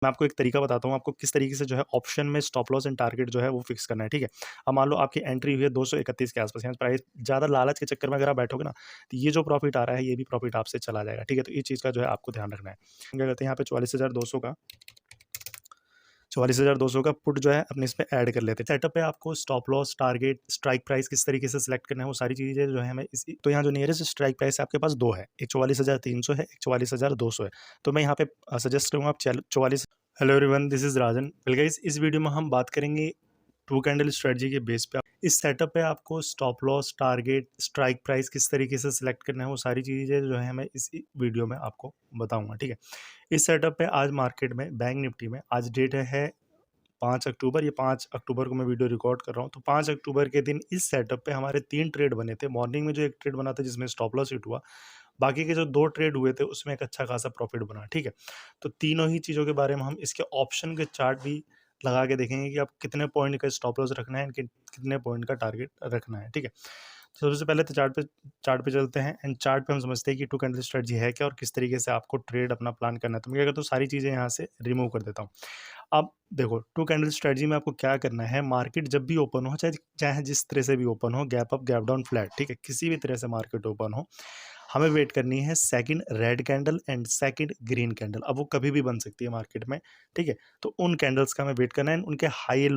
मैं आपको एक तरीका बताता हूँ, आपको किस तरीके से जो है ऑप्शन में स्टॉप लॉस एंड टारगेट जो है वो फिक्स करना है, ठीक है। अब मान लो आपकी एंट्री हुई है 231 के आसपास, यहाँ प्राइस ज़्यादा लालच के चक्कर में अगर आप बैठोगे ना, तो ये जो प्रॉफिट आ रहा है ये भी प्रॉफिट आपसे चला जाएगा, ठीक है। तो इस चीज़ का जो है आपको ध्यान रखना है। हम क्या करते हैं, यहाँ पे 44,200 का पुट जो है अपने इस पे ऐड कर लेते हैं। सेटअप पे आपको stop loss, target, strike price किस तरीके से सिलेक्ट करना है, वो सारी चीज़ें जो है हमें इसी तो यहाँ जो नियरेस्ट स्ट्राइक प्राइस है आपके पास 2 है, एक 44,300 है, एक 44,200 है। तो मैं यहाँ पे सजेस्ट करूँगा आप 44। Hello everyone, this is Rajan. Well guys, इस वीडियो में हम बात करेंगे टू कैंडल स्ट्रेटजी के बेस पे। इस सेटअप पे आपको stop loss, target, strike price किस तरीके से सिलेक्ट करना है, वो सारी चीज़ें जो है मैं इस वीडियो में आपको बताऊंगा, ठीक है। इस सेटअप पे आज मार्केट में बैंक निफ्टी में आज डेट है 5 अक्टूबर। ये 5 अक्टूबर को मैं वीडियो रिकॉर्ड कर रहा हूँ। तो 5 अक्टूबर के दिन इस सेटअप पे हमारे 3 ट्रेड बने थे। मॉर्निंग में जो एक ट्रेड बना था जिसमें स्टॉप लॉस हिट हुआ, बाकी के जो 2 ट्रेड हुए थे उसमें एक अच्छा खासा प्रॉफिट बना, ठीक है। तो तीनों ही चीज़ों के बारे में हम इसके ऑप्शन के चार्ट भी लगा के देखेंगे कि आप कितने पॉइंट का स्टॉप लॉस रखना है, कितने पॉइंट का टारगेट रखना है, ठीक है। तो सबसे पहले तो चार्ट पे चलते हैं एंड चार्ट पे हम समझते हैं कि टू कैंडल स्ट्रेटजी है क्या और किस तरीके से आपको ट्रेड अपना प्लान करना है। तो मैं क्या करता हूँ, सारी चीज़ें यहाँ से रिमूव कर देता हूँ। अब देखो, टू कैंडल स्ट्रेटजी में आपको क्या करना है, मार्केट जब भी ओपन हो, चाहे चाहे जिस तरह से भी ओपन हो, gap up, gap down, flat, ठीक है, किसी भी तरह से मार्केट ओपन हो, हमें वेट करनी है second red candle and second green candle. अब वो कभी भी बन सकती है मार्केट में, ठीक है। तो उन कैंडल्स का हमें वेट करना है, उनके हाई एंड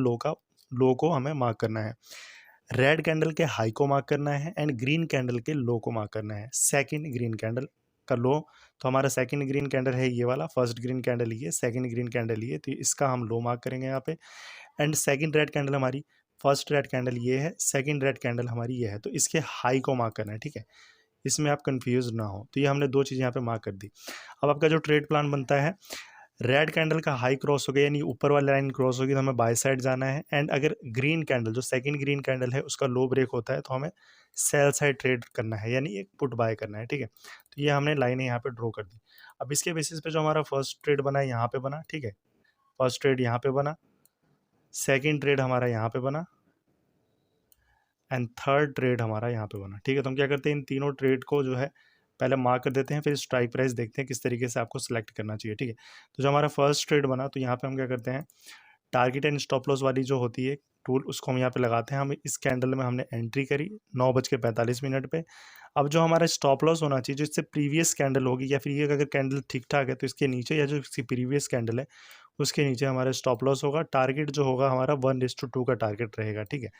लो को हमें मार्क करना है। रेड कैंडल के हाई को मार्क करना है एंड ग्रीन कैंडल के लो को मार्क करना है। सेकंड ग्रीन कैंडल का लो, तो हमारा सेकंड ग्रीन कैंडल है ये वाला, फर्स्ट ग्रीन कैंडल ये, सेकंड ग्रीन कैंडल ये, तो इसका हम लो मार्क करेंगे यहाँ पे। एंड सेकंड रेड कैंडल हमारी, फर्स्ट रेड कैंडल ये है, सेकंड रेड कैंडल हमारी ये है, तो इसके हाई को मार्क करना है, ठीक है। इसमें आप कंफ्यूज ना हो, तो ये हमने 2 चीज़ यहाँ पे मार्क कर दी। अब आपका जो ट्रेड प्लान बनता है, रेड कैंडल का हाई क्रॉस हो गया यानी ऊपर वाली लाइन क्रॉस होगी तो हमें बाय साइड जाना है। एंड अगर ग्रीन कैंडल, जो सेकंड ग्रीन कैंडल है, उसका लो ब्रेक होता है तो हमें सेल साइड ट्रेड करना है, यानी एक पुट बाय करना है, ठीक है। तो ये हमने लाइनें यहाँ पे ड्रॉ कर दी। अब इसके बेसिस पे जो हमारा फर्स्ट ट्रेड बना है यहाँ पे बना, ठीक है, फर्स्ट ट्रेड यहाँ पे बना, सेकेंड ट्रेड हमारा यहाँ पे बना एंड थर्ड ट्रेड हमारा यहाँ पे बना, ठीक है। तो हम क्या करते हैं, इन तीनों ट्रेड को जो है पहले मार्क कर देते हैं, फिर स्ट्राइक प्राइस देखते हैं किस तरीके से आपको सिलेक्ट करना चाहिए, ठीक है। तो जो हमारा फर्स्ट ट्रेड बना, तो यहाँ पे हम क्या करते हैं, टारगेट एंड स्टॉप लॉस वाली जो होती है टूल, उसको हम यहाँ पे लगाते हैं। हम इस कैंडल में हमने एंट्री करी 9:45 पे। अब जो हमारा स्टॉप लॉस होना चाहिए, जो इससे प्रीवियस कैंडल होगी, या फिर ये अगर कैंडल ठीक ठाक है तो इसके नीचे, या जो इसकी प्रीवियस कैंडल है उसके नीचे हमारा स्टॉप लॉस होगा। टारगेट जो होगा हमारा 1:2 का टारगेट रहेगा, ठीक है।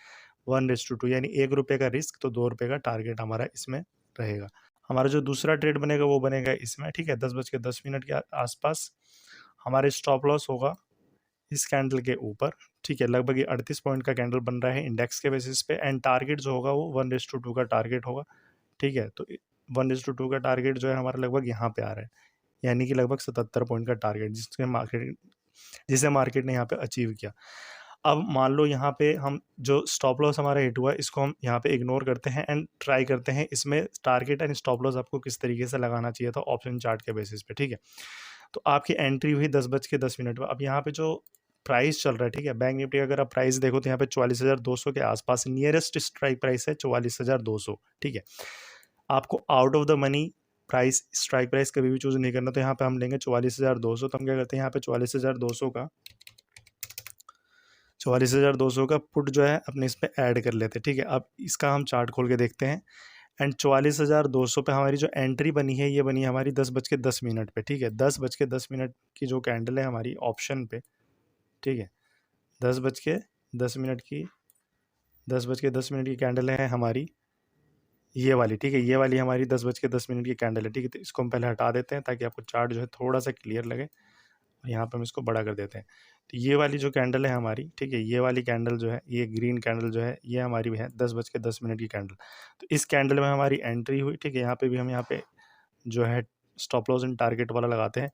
1:2 यानी ₹1 का रिस्क तो ₹2 का टारगेट हमारा इसमें रहेगा। हमारा जो दूसरा ट्रेड बनेगा वो बनेगा इसमें, ठीक है, 10:10 के आसपास। हमारे स्टॉप लॉस होगा इस कैंडल के ऊपर, ठीक है, लगभग ये 38 पॉइंट का कैंडल बन रहा है इंडेक्स के बेसिस पे। एंड टारगेट जो होगा वो 1:2 का टारगेट होगा, ठीक है। तो 1:2 का टारगेट जो है हमारा लगभग यहाँ पे आ रहा है, यानी कि लगभग 77 पॉइंट का टारगेट जिसे मार्केट ने यहाँ पे अचीव किया। अब मान लो यहाँ पे हम जो स्टॉप लॉस हमारा हिट हुआ, इसको हम यहाँ पे इग्नोर करते हैं एंड ट्राई करते हैं इसमें टारगेट एंड स्टॉप लॉस आपको किस तरीके से लगाना चाहिए था ऑप्शन चार्ट के बेसिस पे, ठीक है। तो आपकी एंट्री हुई 10:10 पे। अब यहाँ पे जो प्राइस चल रहा है, ठीक है, बैंक निफ्टी का अगर आप प्राइस देखो तो यहाँ पे 44,200 के आसपास नियरेस्ट स्ट्राइक प्राइस है 44,200, ठीक है। आपको out of the money price, strike price कभी भी चूज नहीं करना, तो यहाँ पे हम लेंगे 44,200। तो हम क्या करते हैं, यहाँ पे 44,200 का पुट जो है अपने इस पे ऐड कर लेते हैं, ठीक है। अब इसका हम चार्ट खोल के देखते हैं एंड 44,200 पे हमारी जो एंट्री बनी है ये बनी है हमारी 10:10 पे, ठीक है। 10:10 की जो कैंडल है हमारी ऑप्शन पे, ठीक है, 10:10 की 10:10 की कैंडल है हमारी ये वाली, ठीक है, ये वाली हमारी 10:10 की कैंडल है, ठीक है। तो इसको हम पहले हटा देते हैं ताकि आपको चार्ट जो है थोड़ा सा क्लियर लगे, और यहाँ पे हम इसको बड़ा कर देते हैं। तो ये वाली जो कैंडल है हमारी, ठीक है, ये वाली कैंडल जो है, ये ग्रीन कैंडल जो है, ये हमारी है 10:10 की कैंडल। तो इस कैंडल में हमारी एंट्री हुई, ठीक है। यहाँ पे भी हम यहाँ पे जो है स्टॉप लॉस एंड टारगेट वाला लगाते हैं।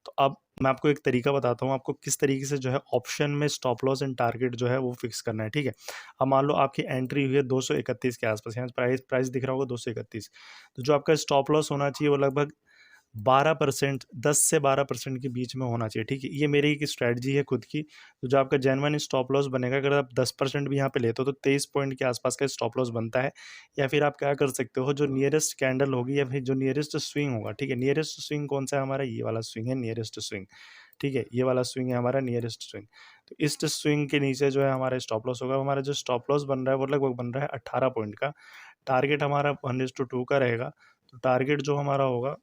तो अब मैं आपको एक तरीका बताता हूँ, आपको किस तरीके से जो है ऑप्शन में स्टॉप लॉस एंड टारगेट जो है वो फिक्स करना है, ठीक है। अब मान लो आपकी एंट्री हुई है 231 के आसपास, यहाँ प्राइस दिख रहा होगा 231। तो जो आपका स्टॉप लॉस होना चाहिए वो लगभग 12%, 10 से 12% के बीच में होना चाहिए, ठीक है। ये मेरी एक स्ट्रैटेजी है खुद की। तो जो आपका जेन्युइन स्टॉप लॉस बनेगा, अगर आप 10% भी यहाँ पे लेते हो तो 23 पॉइंट के आसपास का स्टॉप लॉस बनता है। या फिर आप क्या कर सकते हो, जो नियरेस्ट कैंडल होगी या फिर जो नियरेस्ट स्विंग होगा, ठीक है, नियरेस्ट स्विंग कौन सा है हमारा, ये वाला स्विंग है नियरेस्ट स्विंग, ठीक है, ये वाला स्विंग है हमारा नियरेस्ट स्विंग। तो इस स्विंग के नीचे जो है हमारा स्टॉप लॉस होगा। हमारा जो स्टॉप लॉस बन रहा है वो लगभग बन रहा है 18 पॉइंट का। टारगेट हमारा 1:2 का रहेगा। तो टारगेट जो हमारा होगा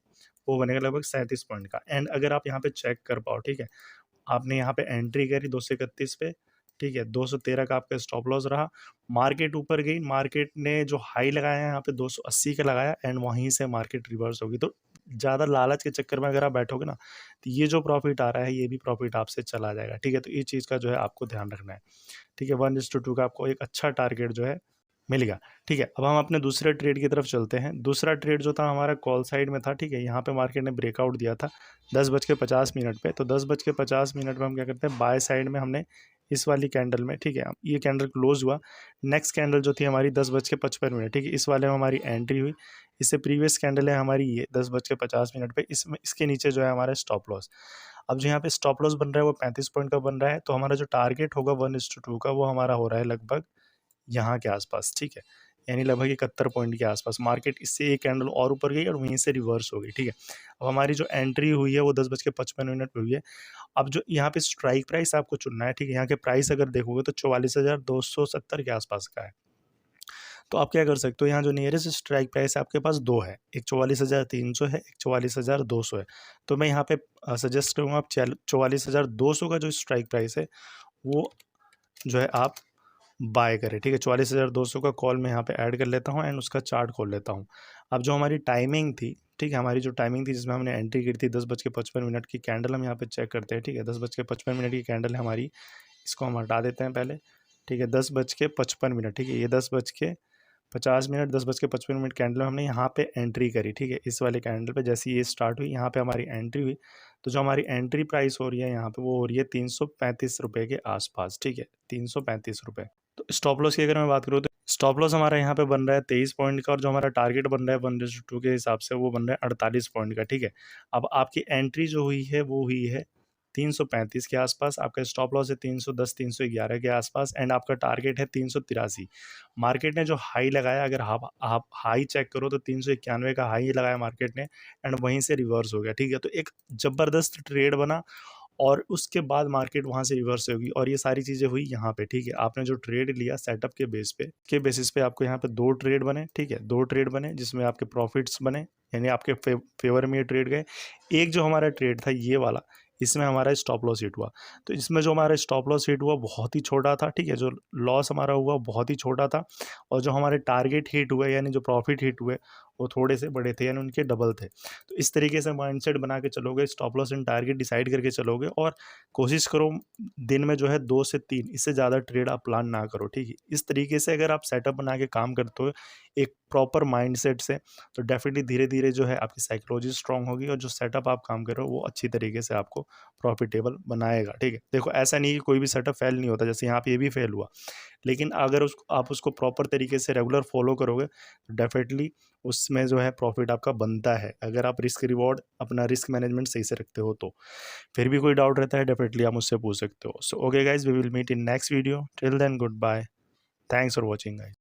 वो बनेगा लगभग 37 पॉइंट का। एंड अगर आप यहाँ पे चेक कर पाओ, ठीक है, आपने यहाँ पे एंट्री करी 231 पे, ठीक है, 213 का आपका स्टॉप लॉस रहा। मार्केट ऊपर गई, मार्केट ने जो हाई लगाया है यहाँ पे 280 का लगाया एंड वहीं से मार्केट रिवर्स होगी। तो ज़्यादा लालच के चक्कर में अगर आप बैठोगे ना, तो ये जो प्रॉफिट आ रहा है ये भी प्रॉफिट आपसे चला जाएगा, ठीक है। तो इस चीज़ का जो है आपको ध्यान रखना है, ठीक है। 1:2 का आपको एक अच्छा टारगेट जो है मिल गया, ठीक है। अब हम अपने दूसरे ट्रेड की तरफ चलते हैं। दूसरा ट्रेड जो था हमारा कॉल साइड में था, ठीक है। यहाँ पे मार्केट ने ब्रेकआउट दिया था 10:50 पे। तो 10:50 में हम क्या करते हैं, बाय साइड में हमने इस वाली कैंडल में, ठीक है, ये कैंडल क्लोज हुआ। नेक्स्ट कैंडल जो थी हमारी 10:55, ठीक है, इस वाले में हमारी एंट्री हुई। इससे प्रीवियस कैंडल है हमारी ये 10:50 पे, इसमें इसके नीचे जो है हमारा स्टॉप लॉस। अब जो यहाँ पे स्टॉप लॉस बन रहा है वो 35 पॉइंट का बन रहा है। तो हमारा जो टारगेट होगा 1:2 का वो हमारा हो रहा है लगभग यहाँ के आसपास, ठीक है, यानी लगभग 71 पॉइंट के आसपास। मार्केट इससे एक कैंडल और ऊपर गई और वहीं से रिवर्स हो गई, ठीक है। अब हमारी जो एंट्री हुई है वो 10:55 पे हुई है। अब जो यहाँ पे स्ट्राइक प्राइस आपको चुनना है, ठीक है। यहाँ के प्राइस अगर देखोगे तो 44,270 के आसपास का है। तो आप क्या कर सकते हो, यहाँ जो नियरेस्ट स्ट्राइक प्राइस है आपके पास दो है, एक 44,300 है, एक 44,200 है। तो मैं यहाँ पे सजेस्ट करूँगा आप 44,200 का जो स्ट्राइक प्राइस है वो जो है आप बाय करें, ठीक है। 44,200 का कॉल मैं यहाँ पे ऐड कर लेता हूँ एंड उसका चार्ट खोल लेता हूँ। अब जो हमारी टाइमिंग थी, ठीक है, हमारी जो टाइमिंग थी जिसमें हमने एंट्री की थी 10:55 की कैंडल हम यहाँ पे चेक करते हैं, ठीक है। 10:55 की कैंडल है हमारी, इसको हम हटा देते हैं पहले, ठीक है। 10:55, ठीक है, ये 10:50, 10:55 कैंडल में हमने यहाँ पे एंट्री करी, ठीक है। इस वाले कैंडल पे जैसे ये स्टार्ट हुई यहाँ पे हमारी एंट्री हुई। तो जो हमारी एंट्री प्राइस हो रही है यहाँ पे वो हो रही है 335 रुपये के आसपास, ठीक है, 335 रुपये। तो स्टॉप लॉस की अगर मैं बात करूँ तो स्टॉप लॉस हमारा यहाँ पे बन रहा है 23 पॉइंट का और जो हमारा टारगेट बन रहा है 1:2 के हिसाब से वो बन रहा है 48 पॉइंट का, ठीक है। अब आपकी एंट्री जो हुई है वो हुई है 335 के आसपास, आपका स्टॉप लॉस है 310 311 के आसपास एंड आपका टारगेट है 383। मार्केट ने जो हाई लगाया, अगर आप हाई चेक करो तो 391 का हाई लगाया मार्केट ने एंड वहीं से रिवर्स हो गया, ठीक है। तो एक ज़बरदस्त ट्रेड बना और उसके बाद मार्केट वहाँ से रिवर्स होगी और ये सारी चीज़ें हुई यहाँ पे, ठीक है। आपने जो ट्रेड लिया सेटअप के बेसिस पे आपको यहाँ पे दो ट्रेड बने, ठीक है, दो ट्रेड बने जिसमें आपके प्रॉफिट्स बने, यानी आपके फेवर में ये ट्रेड गए। एक जो हमारा ट्रेड था ये वाला, इसमें हमारा स्टॉप लॉस हिट हुआ। तो इसमें जो हमारा स्टॉप लॉस हिट हुआ बहुत ही छोटा था, ठीक है, जो लॉस हमारा हुआ बहुत ही छोटा था और जो हमारे टारगेट हिट हुए यानी जो प्रॉफिट हिट हुए वो थोड़े से बड़े थे, यानी उनके डबल थे। तो इस तरीके से माइंडसेट बना के चलोगे, stop loss and target decide करके चलोगे और कोशिश करो दिन में जो है 2 से 3, इससे ज़्यादा ट्रेड आप प्लान ना करो, ठीक है। इस तरीके से अगर आप सेटअप बना के काम करते हो एक प्रॉपर माइंडसेट से, तो डेफिनेटली धीरे-धीरे जो है आपकी साइकोलॉजी स्ट्रांग होगी और जो सेटअप आप काम कर रहे हो वो अच्छी तरीके से आपको प्रॉफिटेबल बनाएगा, ठीक है। देखो ऐसा नहीं है कि कोई भी सेटअप फेल नहीं होता, जैसे यहाँ पे ये भी फेल हुआ, लेकिन अगर आप उसको प्रॉपर तरीके से रेगुलर फॉलो करोगे तो डेफिनेटली उसमें जो है प्रॉफिट आपका बनता है, अगर आप रिस्क रिवॉर्ड अपना रिस्क मैनेजमेंट सही से रखते हो तो। फिर भी कोई डाउट रहता है डेफिनेटली आप मुझसे पूछ सकते हो। So okay guys, we will meet in next video, till then goodbye, thanks for watching guys.